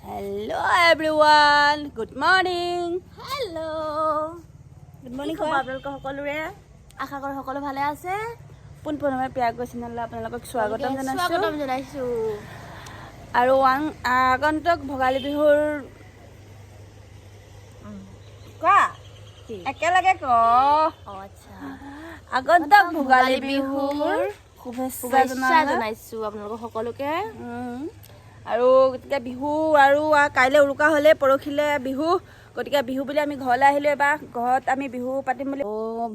Hello everyone, good morning. Hello. Good morning. আপোনালোক সকলোৰে আশা কৰো সকলো ভালে আছে। পোনপ্ৰথমে প্ৰিয়া চেনেললৈ আপোনালোকক স্বাগতম জনাইছো। আৰু আগন্তুক ভোগালী বিহুৰ কোৱা একেলগে ক আচ্ছা আগন্তুক ভোগালী বিহুৰ শুভেচ্ছা জনাইছো আপোনালোক সকলোকে। আৰু গতিকে বিহু আৰু কাইলৈ উৰুকা হ'লে পৰহিলৈ বিহু, গতিকে বিহু বুলি আমি ঘৰলৈ আহিলোঁ। এবাৰ ঘৰত আমি বিহু পাতিম বুলি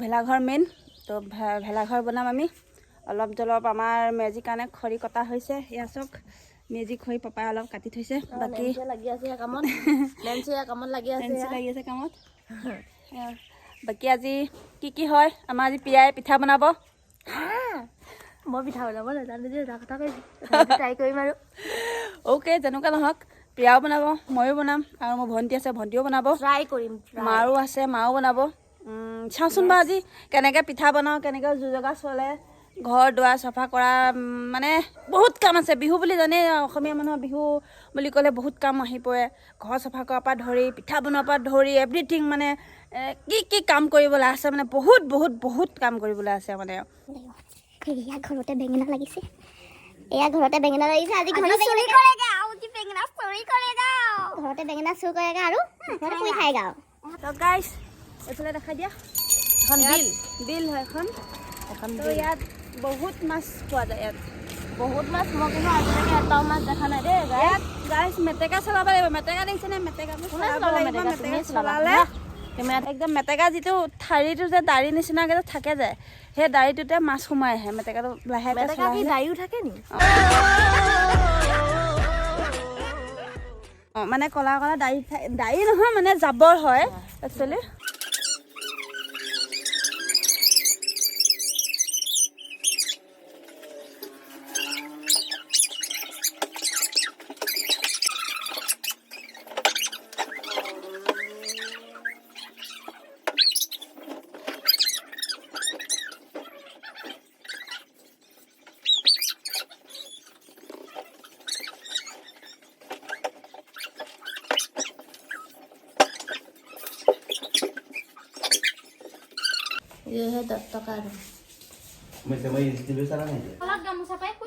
ভেলাঘৰ মেইন, তো ভেলাঘৰ বনাম আমি। অলপ জলপ আমাৰ মেজিৰ কাৰণে খৰি কটা হৈছে। এয়া চাওক মেজি খৰি পাপাই অলপ কাটি থৈছে। বাকী লাগি আছে কামত লাগি আছে কামত। বাকী আজি কি হয়, আমাৰ আজি প্ৰিয়াই পিঠা বনাব। মই পিঠা বনাব নাজানো যে এটা কথা কৈছো, ট্ৰাই কৰিম আৰু। অ'কে, যেনেকুৱা নহওক প্ৰিয়াও বনাব, ময়ো বনাম, আৰু মোৰ ভণ্টি আছে ভণ্টিও বনাব, ট্ৰাই কৰিম। মাৰো আছে মাও বনাব। চাওঁচোন বাৰু আজি কেনেকৈ পিঠা বনাওঁ, কেনেকৈ যোজগা চলে, ঘৰ দুৱাৰ চাফা কৰা, মানে বহুত কাম আছে। বিহু বুলি জানেই, অসমীয়া মানুহৰ বিহু বুলি ক'লে বহুত কাম আহি পৰে। ঘৰ চাফা কৰাৰ পৰা ধৰি পিঠা বনোৱাৰ পৰা ধৰি এভৰিথিং, মানে কি কাম কৰিবলৈ আছে, মানে বহুত কাম কৰিবলৈ আছে মানে। এয়া ঘৰতে বেঙেনা লাগিছে, আজি ঘৰতে চুৰি কৰেগা, ঘৰতে বেঙেনা চুৰ কৰেগা আৰু ঘৰতে পুৰি খায়গা। তো গাইছ এইফালে দেখাই দিয়া, এখন বিল হয় এখন। তো ইয়াত বহুত মাছ পোৱা যায়। ইয়াত বহুত মাছ, মই কিন্তু আজিলৈকে এটাও মাছ দেখা নাই দেই। ইয়াত গাইছ মেটেকা চলাব লাগিব। মেটেকা দেখিছেনে? মেটেকাটো চলাব লাগিব। মেটেকা চলালে একদম মেটেকা যিটো ঠাৰিটো যে দাড়ি নিচিনাকৈ যে থাকে যে, সেই দাড়িটোতে মাছ সোমাই আহে। মেটেকাটো লাহেকৈ চলালে দাড়িও থাকে নি? অঁ, মানে ক'লা দাড়ি নহয়, মানে জাবৰ হয় একচুৱেলি। ये 10 টকা আৰু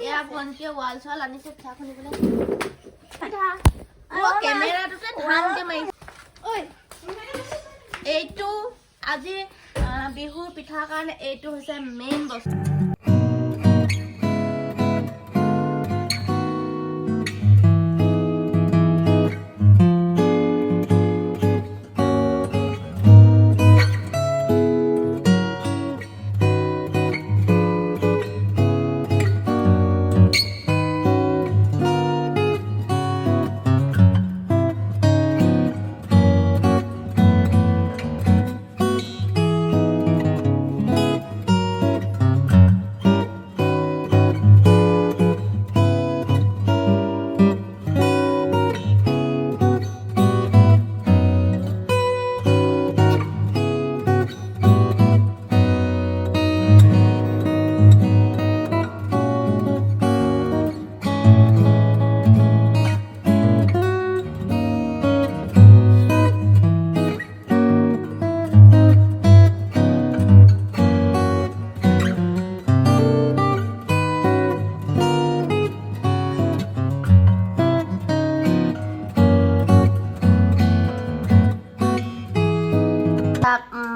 এয়া ভণ্টিয়ে ৱাল চোৱাল আনিছে পিঠা খুন্দিবলৈ। কেমেৰাটোতে ধানকে মাৰিছে। এইটো আজি বিহুৰ পিঠাৰ কাৰণে এইটো হৈছে মেইন বস্তু।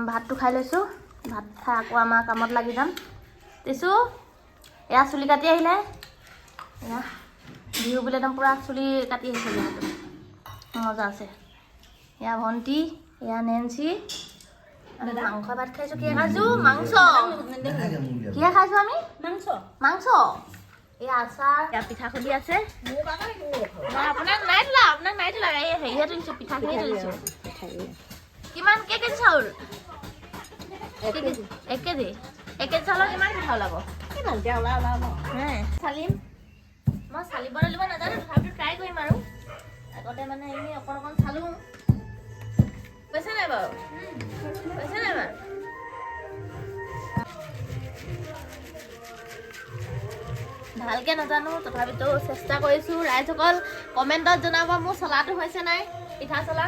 ভাতটো খাই লৈছোঁ। ভাত খাই আকৌ আমাৰ কামত লাগি যাম। দিছোঁ এয়া চুলি কাটি আহিলে। এয়া বিহু বুলি একদম পূৰা চুলি কাটি আহিছে। বিহুটো মজা আছে। এয়া ভণ্টি, এয়া নেন্সি। মাংস ভাত খাইছোঁ। কিহে খাইছোঁ? মাংস। কিহে খাইছোঁ আমি? মাংস। এয়া আচাৰ, এয়া পিঠা খুন্দি আছে। আপোনাক নাই তোলা, এই হেৰিহে তুলিছোঁ, পিঠাখিনি তুলিছোঁ। কিমান কেজি চাউল? 1 কেজি চাউলৰ কিমান পিঠা ওলাব? চালিম। মই চালিবলৈ দিব নাজানো, তথাপিতো ট্ৰাই কৰিম আৰু। আগতে মানে এনেই অকণ চালোঁ। কৈছে নাই বাৰু? ভালকৈ নাজানো তথাপিতো চেষ্টা কৰিছোঁ ৰাইজসকল কমেণ্টত জনাব মোৰ চলাটো হৈছে নাই পিঠা চলা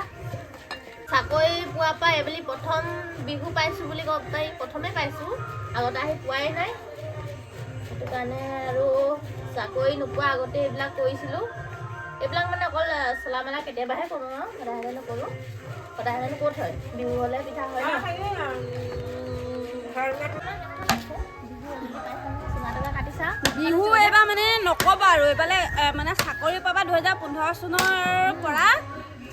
চাকৰি পোৱাৰ পৰা এইবুলি প্ৰথম বিহু পাইছোঁ বুলি ক'ব পাৰি প্ৰথমেই পাইছোঁ আগতে আহি পোৱাই নাই সেইটো কাৰণে আৰু চাকৰি নোপোৱা আগতে এইবিলাক কৰিছিলোঁ এইবিলাক মানে অকল চলা মেলা কেতিয়াবাহে কৰোঁ আৰু সদায় সদায় নকৰোঁ সদায় সদায় ক'ত হয় বিহু হ'লে পিঠা হয় ন বিহু এইবাৰ মানে নক'বা আৰু এইফালে মানে চাকৰি পাবা 2015 চনৰ পৰা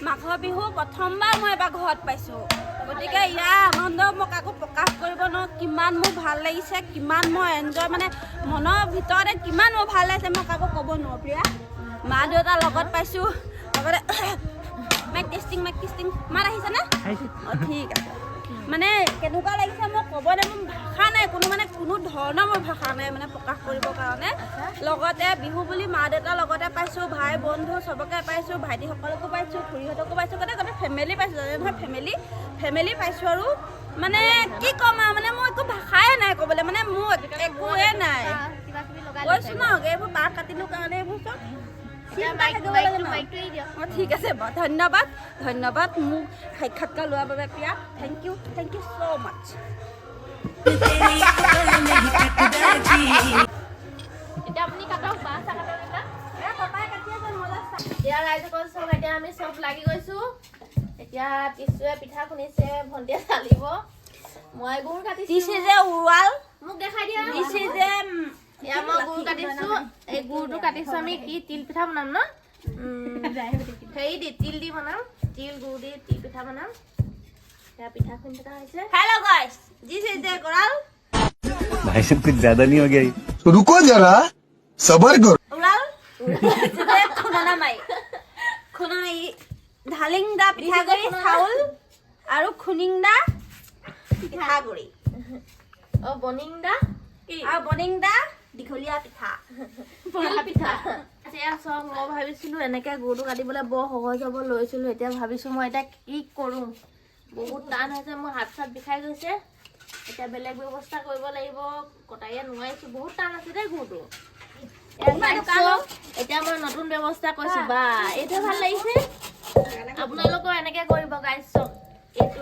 মাঘৰ বিহু প্ৰথমবাৰ মই এবাৰ ঘৰত পাইছোঁ গতিকে ইয়াৰ আনন্দ মই কাকো প্ৰকাশ কৰিব নোৱাৰোঁ কিমান মোৰ ভাল লাগিছে কিমান মই এনজয় মানে মনৰ ভিতৰতে কিমান মোৰ ভাল লাগিছে মই কাকো ক'ব নোৱাৰোঁ প্ৰিয়া মা দেউতাৰ লগত পাইছোঁ লগতে মাইক টেষ্টিং মাত আহিছেনে অঁ ঠিক আছে মানে কেনেকুৱা লাগিছে মই ক'বলৈ মোৰ ভাষা নাই কোনো ধৰণৰ মোৰ ভাষা নাই মানে প্ৰকাশ কৰিবৰ কাৰণে লগতে বিহু বুলি মা দেউতাৰ লগতে পাইছোঁ ভাই বন্ধু চবকে পাইছোঁ ভাইটিসকলকো পাইছোঁ খুৰীহঁতকো পাইছোঁ গোটেই ফেমিলি পাইছোঁ জানে নহয় ফেমিলি পাইছোঁ আৰু মানে কি ক'ম আৰু মানে মোৰ একো ভাষাই নাই ক'বলৈ মানে মোৰ একোৱে নাই কৈছোঁ ন এইবোৰ পাৰ কাটিলোঁ কাৰণে এইবোৰ চব ঠিক আছে বাৰু ধন্যবাদ মোক সাক্ষাৎকাৰ লোৱাৰ বাবে প্ৰিয়া থেংক ইউ ছ' মাছ এতিয়া আপুনি কাটক বা এতিয়া ৰাইজসকল চব এতিয়া আমি চব লাগি গৈছোঁ এতিয়া টিচুৱে পিঠা খুন্দিছে ভণ্টিয়ে চালিব মই গুৰ কাটিছোঁ যে উৰুৱাল মোক দেখাই দিয়া এয়া মই গুৰ কাটিছোঁ এই গুৰটো কাটিছোঁ আমি কি তিল পিঠা বনাম ন হেৰি দি তিল দি বনাম তিল গুৰ দি তিল পিঠা বনাম এয়া পিঠা খুন্দি থকা হৈছে hello guys this is the कोराल भाई साहब कुछ ज्यादा नहीं हो गया ये? रुको जरा सबर करो कोराल जे खुना माई खुनाई ঢালিংদা পিঠাগুৰি চাউল আৰু খুনিংদা পিঠাগুৰি অ বনিংদা আৰু বনিংদা দীঘলীয়া পিঠা পিঠা এতিয়া চব মই ভাবিছিলোঁ এনেকৈ গুৰটো কাটিবলৈ বৰ সহজ হ'ব লৈছিলোঁ এতিয়া ভাবিছোঁ মই এতিয়া কি কৰোঁ বহুত টান হৈছে মোৰ হাত চাত বিষাই গৈছে এতিয়া বেলেগ ব্যৱস্থা কৰিব লাগিব কটাৰীয়ে নোৱাৰিছোঁ বহুত টান আছে দেই গুৰটো এতিয়া মই নতুন ব্যৱস্থা কৰিছোঁ বা এইটো ভাল লাগিছে আপোনালোকৰ এনেকৈ কৰিব গাইছ চব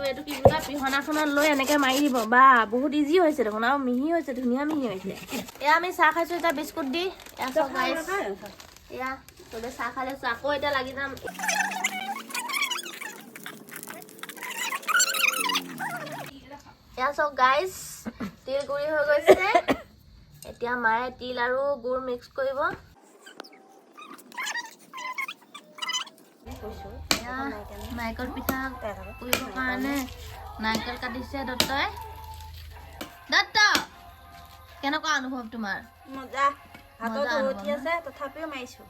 এইটো কি বুলি কয় পিহনাখনত লৈ এনেকৈ মাৰি দিব বা বহুত ইজি হৈছে দেখোন আৰু মিহি হৈছে ধুনীয়া মিহি হৈছে এয়া আমি চাহ খাইছোঁ এতিয়া বিস্কুট দি এয়া চব গাইছ এয়া চবে চাহ খাই লৈছোঁ আকৌ এতিয়া লাগি যাম এয়া চব গাইছ তিল গুৰি হৈ গৈছে এতিয়া মায়ে তিল আৰু গুৰ মিক্স কৰিব নাৰিকল পিঠা কৰিবৰ কাৰণে নাৰিকল কাটিছে দত্তই দত্ত কেনেকুৱা অনুভৱ তোমাৰ মজা হাতত উঠি আছে তথাপিও মাৰিছোঁ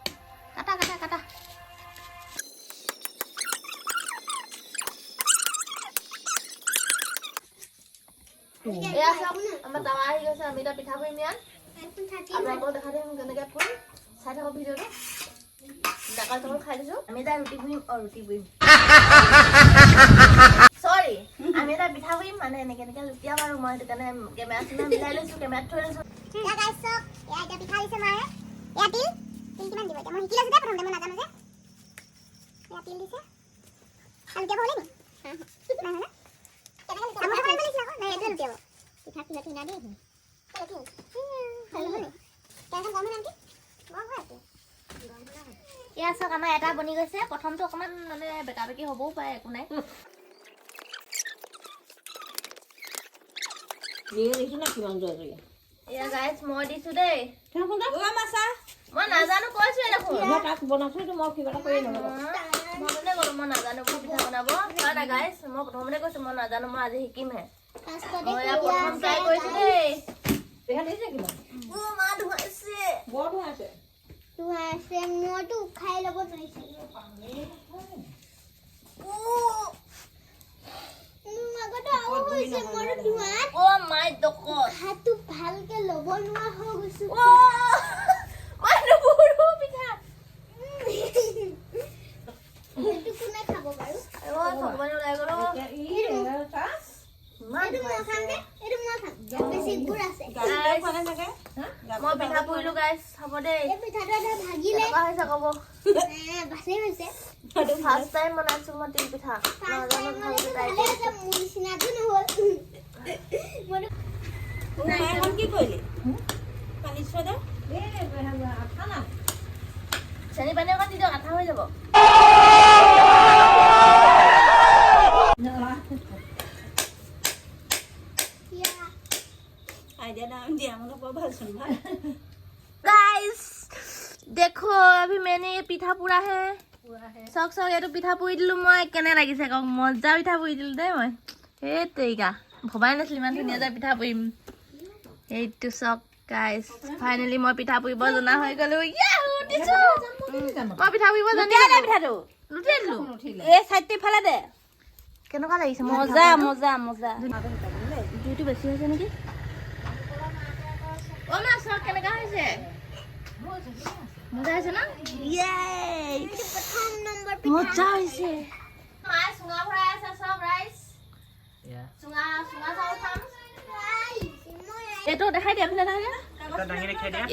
কাটা এয়া চাওক আমাৰ তাৱা আহি গৈছে আমি এতিয়া পিঠা পুৰিম ইয়াত আপোনালোকক দেখা দিম কেনেকৈ পুৰিম চাই থাকক ভিডিঅ'টো ডাকাল চাউল খাই দিছোঁ আমি এতিয়া ৰুটি পুৰিম চৰি আমি এটা পিঠা পুৰিম মানে এনেকৈ লুটিয়াম আৰু মই সেইটো কাৰণে কেমেৰা চেমেৰা মিলাই লৈছোঁ কেমেৰাত থৈ লৈছোঁ এয়া চাওক আমাৰ এটা বনি গৈছে প্ৰথমটো অকণমান মানে বেকা বেকি হ'বও পাৰে একো নাই এয়া গাইছ মই দিছোঁ দেই মই নাজানো কৈছোৱে দেখোন মই নাজানো পিঠা বনাব গাইছ মই প্ৰথমতে কৈছোঁ মই নাজানো মই আজি শিকিমহে মই এয়া প্ৰথম ট্ৰাই কৰিছোঁ দেই মা ধুৱাইছে মইতো উখাই ল'ব ধৰিছিলোঁ আগতে আৰু হৈছে মোৰ ধোঁৱাত মাই দকত হাতটো ভালকে ল'ব নোৱাৰা হৈ গৈছোঁ মই নবৰো পিঠা সেইটো কোনে খাব বাৰু ভগৱানে ওলাই গ'ল বেছি গুড় আছে মই পিঠা পুৰিলোঁ গাইছ চাব দেই এই পিঠাটো এটা ভাগিলে কেনেকুৱা হৈছে ক'ব ভালেই হৈছে ফাৰ্ষ্ট টাইম বনাইছো মই তিল পিঠা নাজানো ভালকৈ ট্ৰাই ভালে হৈছে মোৰ নিচিনাটো নহ'ল এখন কি কৰিলি পানী চোৱা চেনি পানী অকণ দি দিয়ক আঠা হৈ যাব আইডিয়া নাম দিয়া মানে বৰ ভাল চোন ভাল गाइस देखो अभी मैंने ये पिठा पूरा है सक सक ये तो पिठा पुरी दिलु মই কেনে লাগিছে কক মজা পিঠা পুৰি দিলু দে মই হে তেইকা ভবাই নাছিল ইমান ধুনীয়া যে পিঠা পুৰিম এইটো সক গাইস ফাইনালি মই পিঠা পুৰিব জনা হৈ গলো ইয়াহু দিছো মই পিঠা পুৰিব জানি দে পিঠাটো লুটি দিলু এই সাইডটো ফালে দে কেনেকুৱা লাগিছে মজা মজা মজা দুইটো বেছি হৈছে নেকি ও মা সক কেনেকুৱা হৈছে মজা হৈছে না ইয়ে প্ৰথম নম্বৰ মজা হৈছে মায়ে চুঙা ভৰাই আছে সব ৰাইচ চুঙা চুঙা চাউল খাম এইটো দেখাই দিয়া ফিলে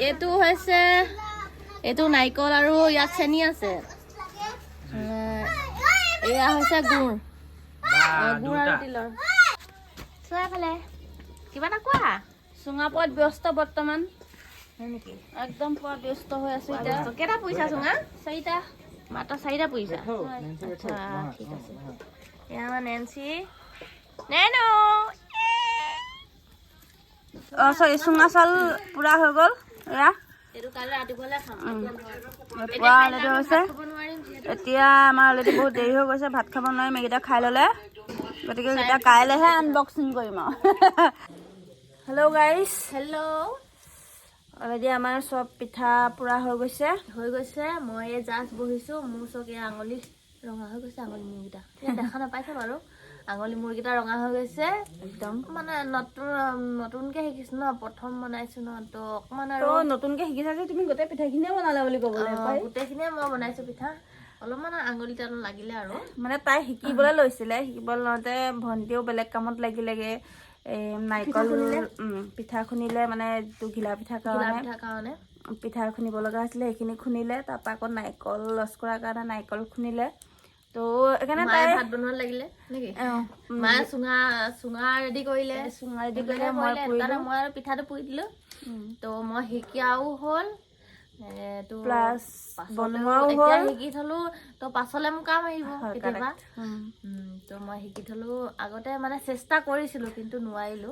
এইটো হৈছে এইটো নাৰিকল আৰু ইয়াত চেনি আছে এয়া হৈছে গুড় গুড় আৰু তিলৰ চোৱা ফালে কিবা এটা কোৱা চুঙা পোৱাত ব্যস্ত বৰ্তমান হয় নেকি একদম পুৰা ব্যস্ত হৈ আছো এতিয়া কেইটা পইচা চুঙা চাৰিটা মাত্ৰ 4টা পইচা আচ্ছা ঠিক আছে এয়া আমাৰ নেন্সি নেনো চৰি চুঙা চাউল পুৰা হৈ গ'ল এয়া এইটো কাইলৈ ৰাতিপুৱালৈ খাম পুৰা অলৰেডি হৈছে খাব নোৱাৰিম যিহেতু এতিয়া আমাৰ অলৰেডি বহুত দেৰি হৈ গৈছে ভাত খাব নোৱাৰিম এইকেইটা খাই ল'লে গতিকে এতিয়া কাইলৈহে আনবক্সিং কৰিম আৰু হেল্ল' গাইজ হেল্ল' অলৰেডি আমাৰ চব পিঠা পুৰা হৈ গৈছে মই এই জাষ্ট বহিছো মোৰ চক এই আঙুলি ৰঙা হৈ গৈছে আঙুলি মূৰকেইটা দেখা নাপাইছে বাৰু আঙুলি মূৰকেইটা ৰঙা হৈ গৈছে একদম মানে নতুনকে শিকিছো ন প্ৰথম বনাইছো ন তো অকমান আৰু নতুনকে শিকিছা যে তুমি গোটেই পিঠাখিনিয়ে বনালা বুলি ক'বলৈ পাৰি গোটেইখিনিয়ে মই বনাইছো পিঠা অলপমান আঙুলিটা লাগিলে আৰু মানে তাই শিকিবলৈ লৈছিলে শিকিবলৈ লওঁতে ভণ্টিও বেলেগ কামত লাগিলেগে নাৰিকল পিঠা খুন্দিলে মানে যিটো ঘিলা পিঠাৰ কাৰণে পিঠা খুন্দিব লগা হৈছিলে সেইখিনি খুন্দিলে তাৰপৰা আকৌ নাৰিকল লচ কৰাৰ কাৰণে নাৰিকল খুন্দিলে তো সেইকাৰণে তাই ভাত বনোৱা লাগিলে নেকি মায়ে চুঙা ৰেডি কৰিলে মই আৰু পিঠাটো পুৰি দিলো তো মই শিকাও হ'ল প্লাছ বনোৱাও হ'ল শিকি থলো তো পাছলে মোৰ কাম আহিব কেতিয়াবা তো মই শিকি থলো আগতে মানে চেষ্টা কৰিছিলো কিন্তু নোৱাৰিলো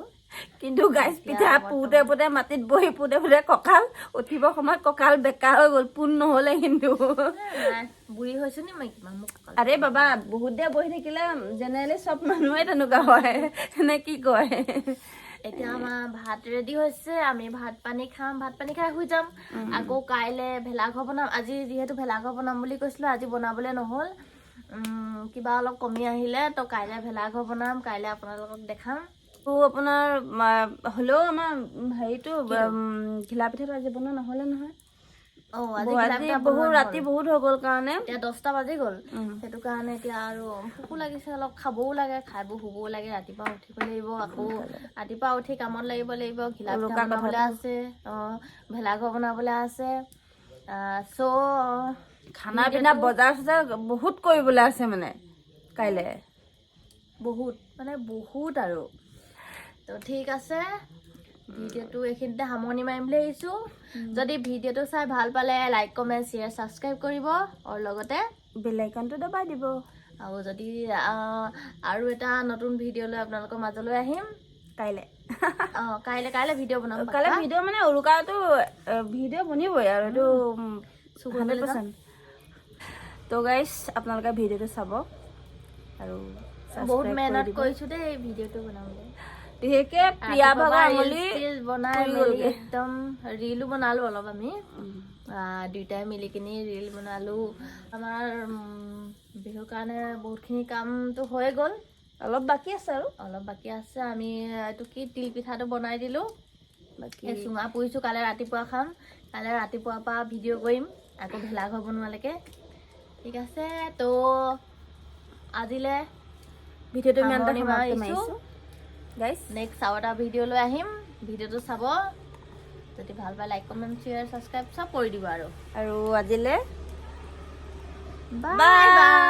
কিন্তু গাইজ পিঠা পুৰোতে পুৰোতে মাটিত বহি পুৰোতে কঁকাল উঠিব সময়ত কঁকাল বেকা হৈ গ'ল পোন নহ'লে কিন্তু বুঢ়ী হৈছো নি মই কিমান মোক আৰে বাবা বহুত দেৰি বহি থাকিলে জেনেৰেলি চব মানুহে তেনেকুৱা হয় নে কি কয় এতিয়া আমাৰ ভাত ৰেডি হৈছে আমি ভাত পানী খাম ভাত পানী খাই শুই যাম আকৌ কাইলে ভেলাঘৰ বনাম আজি যিহেতু ভেলাঘৰ বনাম বুলি কৈছিলো আজি বনাবলে নহ'ল কিবা অলপ কমি আহিলে তো কাইলে ভেলাঘৰ বনাম কাইলে আপোনালোকক দেখাম তো আপোনাৰ হ'লেও আমাৰ হেৰিটো ঘিলা পিঠাটো আজি বনোৱা নহ'লে নহয় বহুত ৰাতি বহুত হৈ গ'ল কাৰণে এতিয়া 10টা বাজি গ'ল সেইটো কাৰণে এতিয়া আৰু ভোকো লাগিছে অলপ খাবও লাগে খাই শুবও লাগে ৰাতিপুৱা উঠিব লাগিব আকৌ ৰাতিপুৱা উঠি কামত লাগিব ঘিলা পিঠা বনাবলৈ আছে ভেলাঘৰ বনাবলৈ আছে খানা পিনা বজাৰ চজাৰ বহুত কৰিবলৈ আছে মানে কাইলৈ বহুত আৰু তো ঠিক আছে ভিডিঅ'টো এইখিনিতে সামৰণি মাৰিম বুলি আহিছোঁ যদি ভিডিঅ'টো চাই ভাল পালে লাইক কমেণ্ট শ্বেয়াৰ ছাবস্ক্ৰাইব কৰিব আৰু লগতে বেল আইকনটো দবাই দিব আৰু যদি আৰু এটা নতুন ভিডিঅ' লৈ আপোনালোকৰ মাজলৈ আহিম কাইলৈ ভিডিঅ' বনাম কাইলৈ ভিডিঅ' মানে উৰুকাটো ভিডিঅ' বনিবই আৰু এইটো 100%। তো গাইজ আপোনালোকে ভিডিঅ'টো চাব আৰু বহুত মেহনত কৰিছোঁ দেই এই ভিডিঅ'টো বনাবলৈ বিশেষকৈ প্ৰিয়া ভাগৰ আঙুলি বনাই মেলি একদম ৰিলো বনালোঁ অলপ আমি দুইটাই মিলি কিনি ৰিল বনালোঁ আমাৰ বিহুৰ কাৰণে বহুতখিনি কামটো হৈ গ'ল অলপ বাকী আছে আমি এইটো কি তিল পিঠাটো বনাই দিলোঁ বাকী চুঙা পুৰিছোঁ কাইলৈ ৰাতিপুৱা খাম কাইলৈ ৰাতিপুৱাৰ পৰা ভিডিঅ' কৰিম আকৌ ভেলাঘৰ বনোৱালৈকে ঠিক আছে তো আজিলৈ ভিডিঅ'টো ইমান মাৰিছোঁ গাইজ নেক্সট আৰু এটা ভিডিঅ' লৈ আহিম ভিডিঅ'টো চাব যদি ভাল পায় লাইক কমেণ্ট শ্বেয়াৰ ছাবস্ক্ৰাইব চব কৰি দিব আৰু আৰু আজিলৈ বাই বাই